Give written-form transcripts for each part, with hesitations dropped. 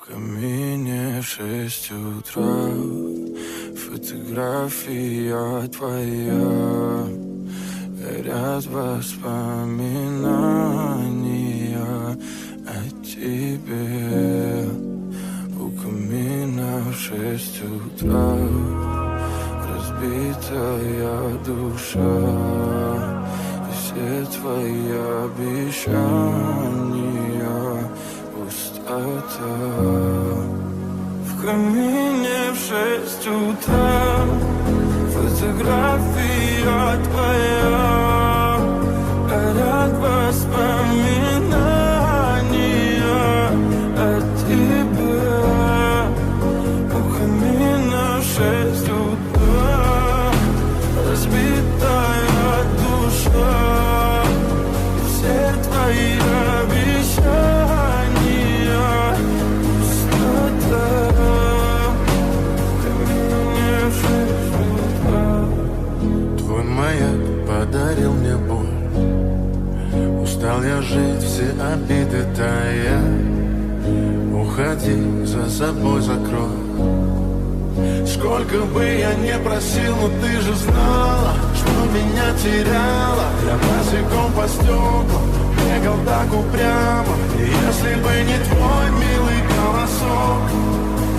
камине в 6 утра фотография твоя. Горят воспоминания о тебе. У камина в 6 утра разбитая душа. И все твои обещания пустота. В камине в 6 утра фотография твоя. Горят воспоминания о тебе. У камина в 6 утра разбитая душа. И все твои обещания пустота. В камине в 6 утра. Твой маяк подарил мне боль. Устал я жить, все обиды тая. Уходи, за собой закрой. Сколько бы я не просил, но ты же знала, что меня теряла. Я босиком по стеклам бегал так упрямо. И если бы не твой милый голосок,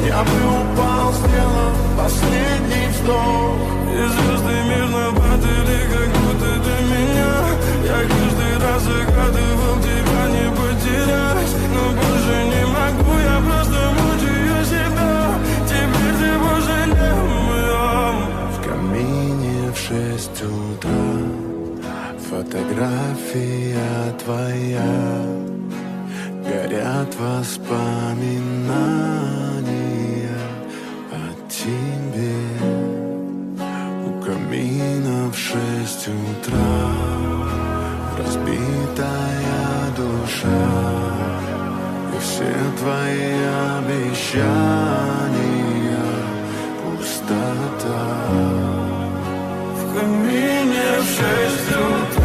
я бы упал, сделав последний вздох. И звезды мирно падали, как будто до меня. Я каждый раз загадывал тебя не потерять, но больше не могу, я просто мучаю себя. Теперь ты пожалел. В камине в 6 утра фотография твоя. Горят воспоминания о тебе. У камина в 6 утра разбитая душа. И все твои обещания пустота. В камине в 6 утра